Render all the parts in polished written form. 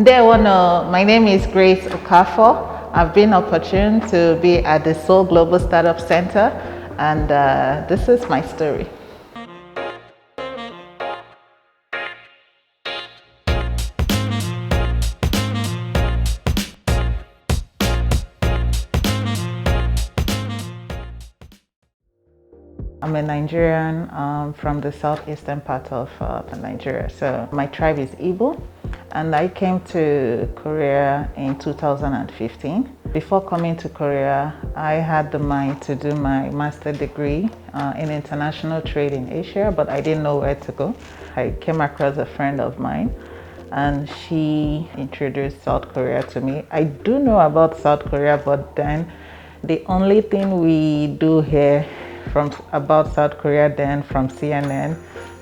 My name is Grace Okafor. I've been opportune to be at the Seoul Global Startup Center, and this is my story. I'm a Nigerian from the southeastern part of Nigeria. So my tribe is Igbo, and I came to Korea in 2015. Before coming to Korea, I had the mind to do my master's degree in international trade in Asia, but I didn't know where to go. I came across a friend of mine, and she introduced South Korea to me. I do know about South Korea, but then the only thing we do here about South Korea then from CNN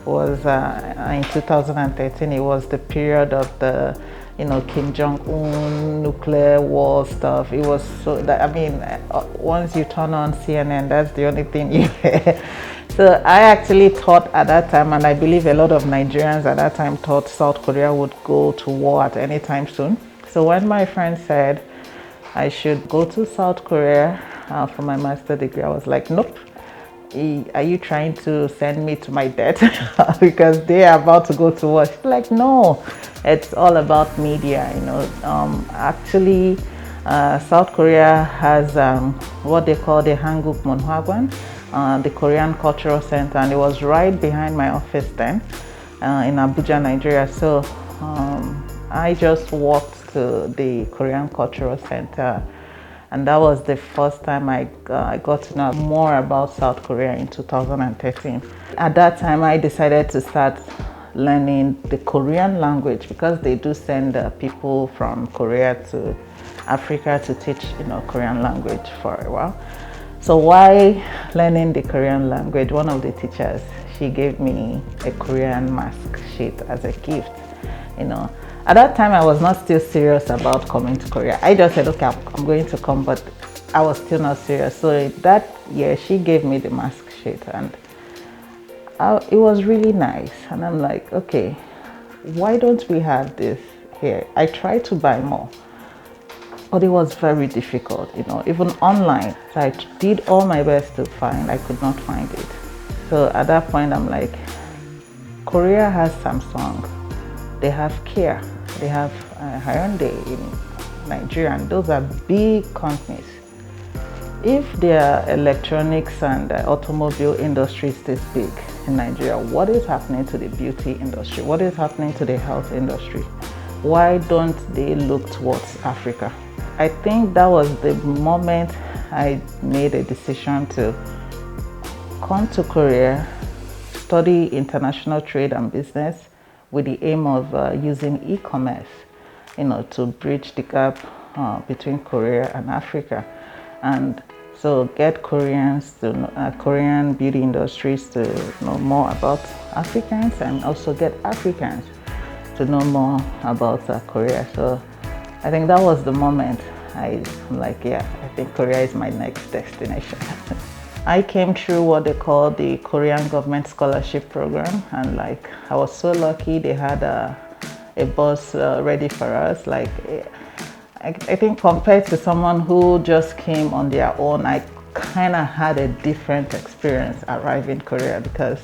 was in 2013. It was the period of the Kim Jong-un nuclear war stuff. It was so that, I mean, once you turn on CNN, that's the only thing you hear. So I actually thought at that time, and I believe a lot of Nigerians at that time thought South Korea would go to war at any time soon. So when my friend said I should go to South Korea for my master's degree, I was like, nope. Are you trying to send me to my death because they are about to go to war? She's like, no, it's all about media. Actually, South Korea has what they call the Hanguk Munhwagwan, the Korean Cultural Center, and it was right behind my office then in Abuja, Nigeria. So I just walked to the Korean Cultural Center. And that was the first time I got to know more about South Korea in 2013. At that time, I decided to start learning the Korean language because they do send people from Korea to Africa to teach, Korean language for a while. So while learning the Korean language, one of the teachers, she gave me a Korean mask sheet as a gift, At that time, I was not still serious about coming to Korea. I just said, okay, I'm going to come, but I was still not serious. So that year, she gave me the mask sheet, and it was really nice. And I'm like, okay, why don't we have this here? I tried to buy more, but it was very difficult, even online. So I did all my best to find, I could not find it. So at that point, I'm like, Korea has Samsung. They have Kia, they have Hyundai in Nigeria, and those are big companies. If their electronics and automobile industry is this big in Nigeria, what is happening to the beauty industry? What is happening to the health industry? Why don't they look towards Africa? I think that was the moment I made a decision to come to Korea, study international trade and business, with the aim of using e-commerce, to bridge the gap between Korea and Africa, and so get Korean beauty industries to know more about Africans, and also get Africans to know more about Korea. So I think that was the moment I'm like, yeah, I think Korea is my next destination. I came through what they call the Korean government scholarship program, and I was so lucky they had a bus ready for us. I think compared to someone who just came on their own, I kind of had a different experience arriving in Korea because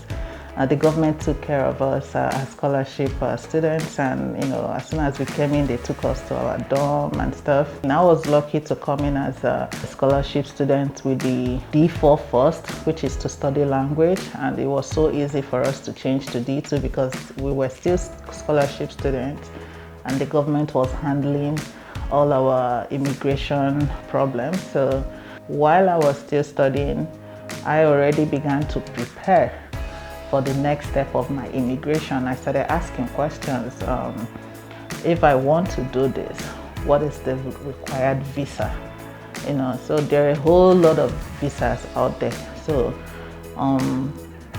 the government took care of us as scholarship students, and as soon as we came in, they took us to our dorm and stuff. And I was lucky to come in as a scholarship student with the D4 first, which is to study language, and it was so easy for us to change to D2 because we were still scholarship students, and the government was handling all our immigration problems. So while I was still studying, I already began to prepare for the next step of my immigration. I started asking questions. If I want to do this, what is the required visa? So there are a whole lot of visas out there. So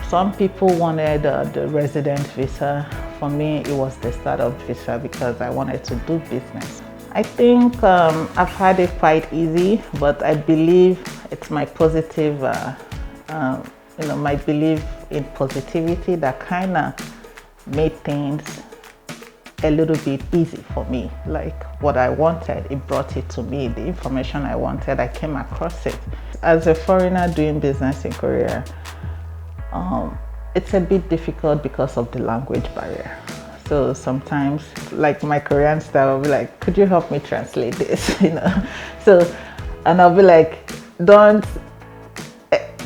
some people wanted the resident visa. For me, it was the startup visa because I wanted to do business. I think I've had it quite easy, but I believe it's my positive my belief in positivity that kind of made things a little bit easy for me. Like what I wanted, it brought it to me. The information I wanted, I came across it. As a foreigner doing business in Korea, it's a bit difficult because of the language barrier. So sometimes, like my Korean style, I'll be like, could you help me translate this? So, and I'll be like, don't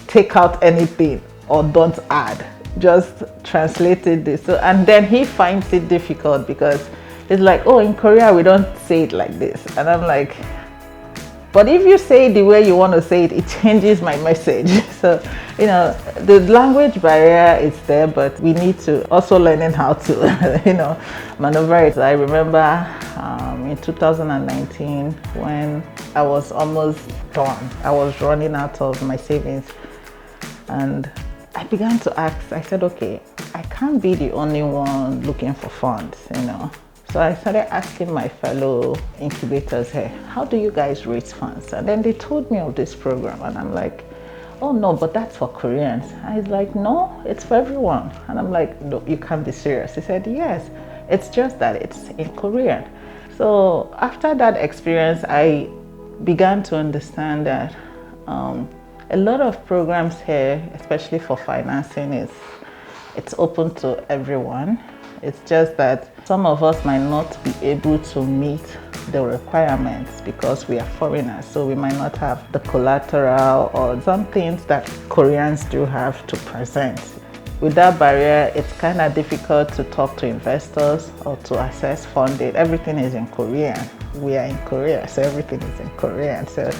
take out anything or don't add, just translated this. So, and then he finds it difficult because it's like, oh, in Korea we don't say it like this, and I'm like, but if you say it the way you want to say it, it changes my message. So, the language barrier is there, but we need to also learning how to, maneuver it. I remember in 2019 when I was almost done, I was running out of my savings, and I began to ask, I said, okay, I can't be the only one looking for funds, So I started asking my fellow incubators here, how do you guys raise funds? And then they told me of this program, and I'm like, oh no, but that's for Koreans. And he's like, no, it's for everyone. And I'm like, no, you can't be serious. He said, yes, it's just that it's in Korean. So after that experience, I began to understand that a lot of programs here, especially for financing, it's open to everyone. It's just that some of us might not be able to meet the requirements because we are foreigners, so we might not have the collateral or some things that Koreans do have to present. With that barrier, it's kind of difficult to talk to investors or to access funding. Everything is in Korean. We are in Korea, so everything is in Korean. So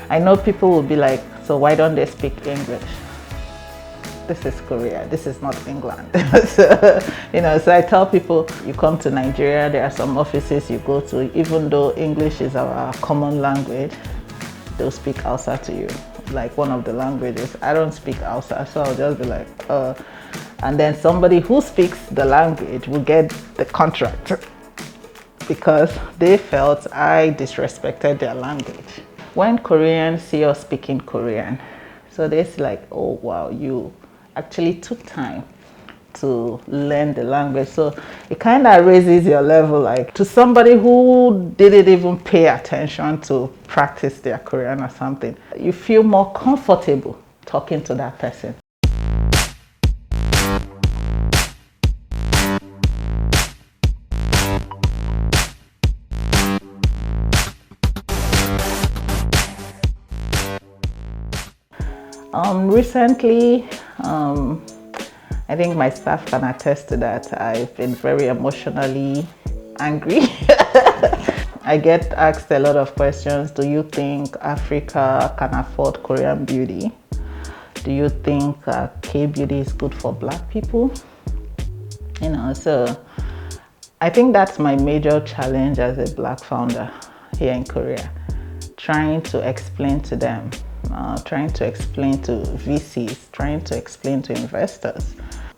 I know people will be like, so why don't they speak English? This is Korea, this is not England. So I tell people, you come to Nigeria, there are some offices you go to, even though English is our common language, they'll speak Hausa to you. Like one of the languages, I don't speak Hausa, so I'll just be like, and then somebody who speaks the language will get the contract because they felt I disrespected their language. When Koreans see us speaking Korean, so they're like, oh wow, you actually took time to learn the language. So it kind of raises your level, like to somebody who didn't even pay attention to practice their Korean or something. You feel more comfortable talking to that person. Recently, I think my staff can attest to that. I've been very emotionally angry. I get asked a lot of questions. Do you think Africa can afford Korean beauty? Do you think K-beauty is good for Black people? So I think that's my major challenge as a Black founder here in Korea. Trying to explain to them, trying to explain to VCs, trying to explain to investors,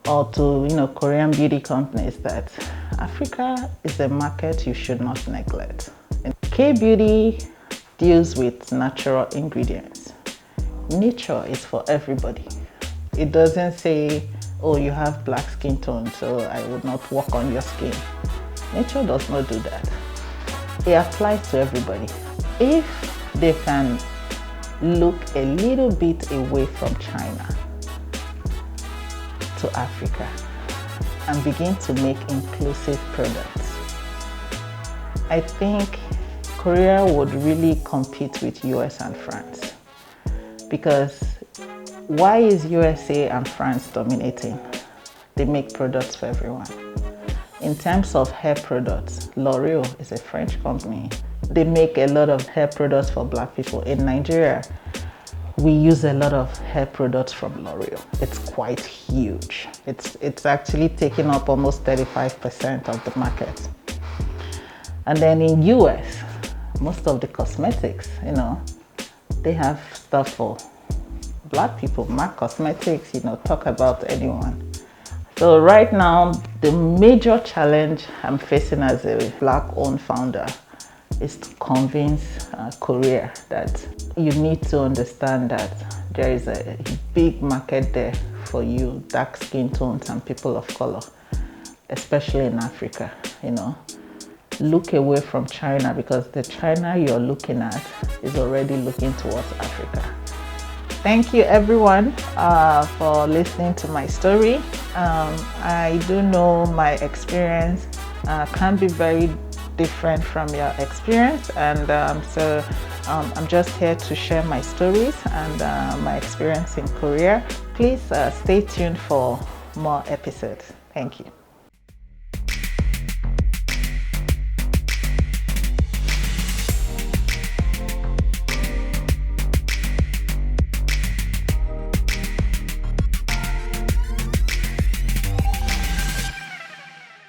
or to Korean beauty companies that Africa is a market you should not neglect. K-beauty deals with natural ingredients. Nature is for everybody. It doesn't say, oh, you have Black skin tone, so I would not work on your skin. Nature does not do that. It applies to everybody. If they can look a little bit away from China to Africa and begin to make inclusive products, I think Korea would really compete with US and France. Because why is USA and France dominating? They make products for everyone. In terms of hair products, L'Oreal is a French company. They make a lot of hair products for Black people. In Nigeria, we use a lot of hair products from L'Oreal. It's quite huge. It's actually taking up almost 35% of the market. And then in US, most of the cosmetics, they have stuff for Black people. MAC Cosmetics, talk about anyone. So right now, the major challenge I'm facing as a Black-owned founder is to convince Korea that you need to understand that there is a big market there for you, dark skin tones and people of color. especially in Africa. You know, look away from China, because the China you're looking at is already looking towards Africa. Thank you everyone for listening to my story. I do know my experience can be very different from your experience, and so I'm just here to share my stories and my experience in Korea. Please stay tuned for more episodes. Thank you.